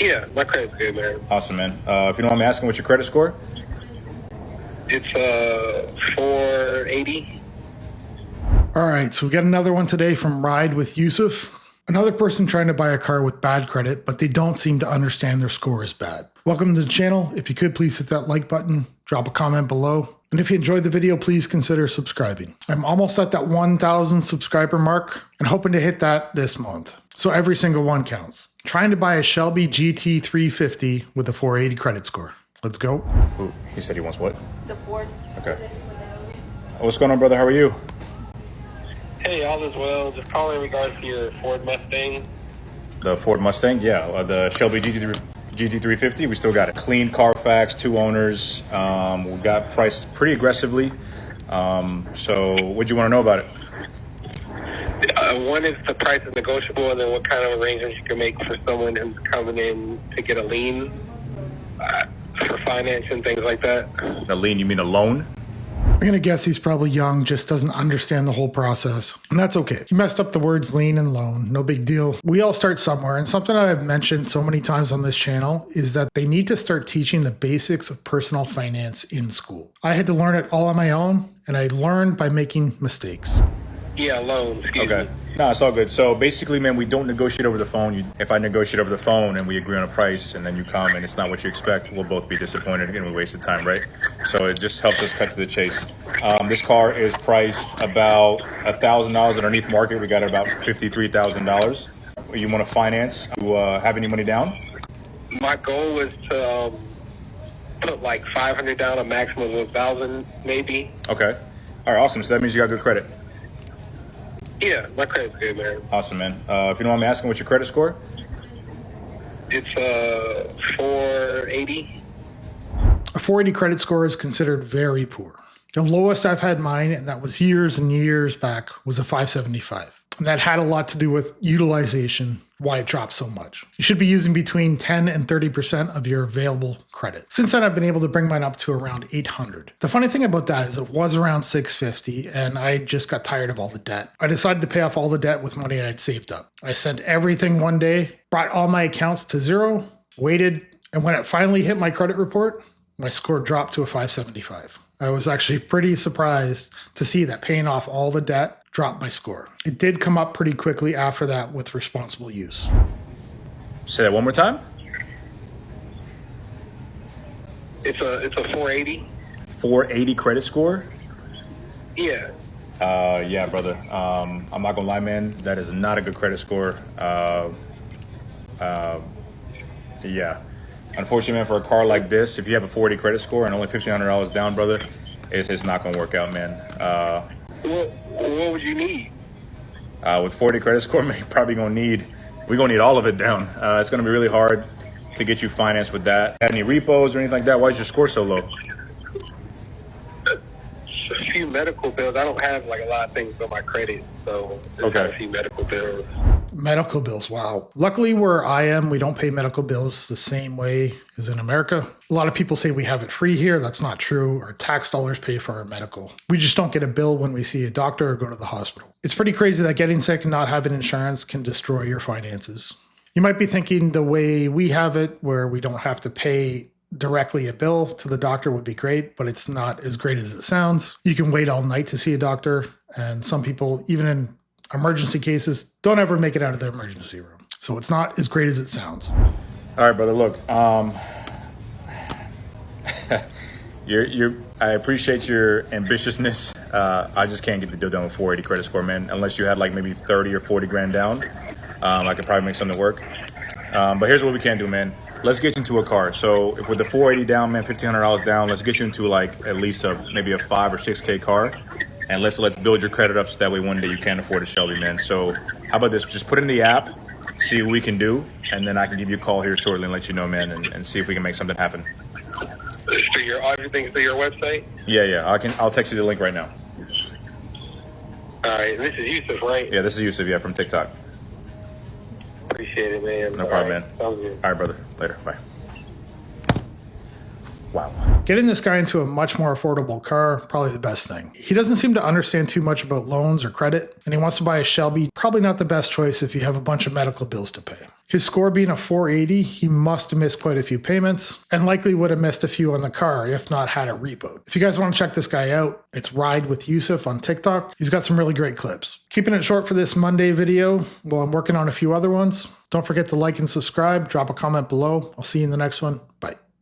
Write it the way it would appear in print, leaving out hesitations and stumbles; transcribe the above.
Yeah, my credit's good, man. Awesome, man. If you don't mind me asking, what's your credit score? It's 480. All right, so we got another one today from Ride with Yusuf. Another person trying to buy a car with bad credit, but they don't seem to understand their score is bad. Welcome to the channel. If you could, please hit that like button, drop a comment below. And if you enjoyed the video, please consider subscribing. I'm almost at that 1,000 subscriber mark and hoping to hit that this month. So every single one counts. Trying to buy a Shelby GT350 with a 480 credit score. Let's go. Ooh, he said he wants what? The Ford. Okay. What's going on, brother? How are you? Hey, all is well. Just calling in regards to your Ford Mustang. The Ford Mustang? Yeah, the Shelby GT350. We still got it. Clean Carfax, 2 owners. We got priced pretty aggressively. So what do you want to know about it? One is the price is negotiable, and then what kind of arrangements you can make for someone who's coming in to get a lien for finance and things like that. A lien, you mean a loan? I'm going to guess he's probably young, just doesn't understand the whole process. And that's okay. He messed up the words lien and loan. No big deal. We all start somewhere. And something I've mentioned so many times on this channel is that they need to start teaching the basics of personal finance in school. I had to learn it all on my own, and I learned by making mistakes. Yeah, loan. Excuse me. No, it's all good. So basically, man, we don't negotiate over the phone. If I negotiate over the phone and we agree on a price and then you come and it's not what you expect, we'll both be disappointed and we wasted time, right? So it just helps us cut to the chase. This car is priced about $1,000 underneath market. We got it about $53,000. You want to finance? You have any money down? My goal was to put like 500 down, a maximum of 1,000 maybe. Okay. All right, awesome. So that means you got good credit. Yeah, my credit's good, man. Awesome, man. If you don't mind me asking, what's your credit score? It's 480. A 480 credit score is considered very poor. The lowest I've had mine, and that was years and years back, was a 575. And that had a lot to do with utilization, why it dropped so much. You should be using between 10 and 30% of your available credit. Since then, I've been able to bring mine up to around 800. The funny thing about that is it was around 650, and I just got tired of all the debt. I decided to pay off all the debt with money I'd saved up. I sent everything one day, brought all my accounts to zero, waited, and when it finally hit my credit report, my score dropped to a 575. I was actually pretty surprised to see that paying off all the debt dropped my score. It did come up pretty quickly after that with responsible use. Say that one more time. It's a 480. 480 credit score? Yeah. Yeah, brother. I'm not gonna lie, man. That is not a good credit score. Yeah. Unfortunately, man, for a car like this, if you have a 480 credit score and only $1,500 down, brother, it's not gonna work out, man. What would you need? With 480 credit score, man, we're gonna need all of it down. It's gonna be really hard to get you financed with that. Have any repos or anything like that? Why is your score so low? A few medical bills. I don't have like a lot of things on my credit, so just have a few medical bills. Medical bills, wow. Luckily where I am, we don't pay medical bills the same way as in America. A lot of people say we have it free here. That's not true. Our tax dollars pay for our medical. We just don't get a bill when we see a doctor or go to the hospital. It's pretty crazy that getting sick and not having insurance can destroy your finances. You might be thinking the way we have it, where we don't have to pay directly a bill to the doctor, would be great, but it's not as great as it sounds. You can wait all night to see a doctor, and some people, even in emergency cases, don't ever make it out of the emergency room. So it's not as great as it sounds. All right, brother. Look, I appreciate your ambitiousness. I just can't get the deal done with 480 credit score, man. Unless you had like maybe 30 or 40 grand down, I could probably make something work. But here's what we can do, man. Let's get you into a car. So if with the 480 down, man, $1,500 down, let's get you into like at least maybe a 5 or 6K car. And let's build your credit up so that way one day you can afford a Shelby, man. So how about this? Just put it in the app, see what we can do, and then I can give you a call here shortly and let you know, man, and see if we can make something happen. So everything's through your website? Yeah. I'll text you the link right now. All right, this is Yusuf, right? Yeah, this is Yusuf, yeah, from TikTok. Appreciate it, man. No problem, man. man. Sounds good. All right, brother. Later. Bye. Wow. Getting this guy into a much more affordable car, probably the best thing. He doesn't seem to understand too much about loans or credit, and he wants to buy a Shelby. Probably not the best choice if you have a bunch of medical bills to pay. His score being a 480, he must have missed quite a few payments, and likely would have missed a few on the car if not had it repoed. If you guys want to check this guy out, it's Ride with Yusuf on TikTok. He's got some really great clips. Keeping it short for this Monday video, while I'm working on a few other ones. Don't forget to like and subscribe, drop a comment below. I'll see you in the next one. Bye.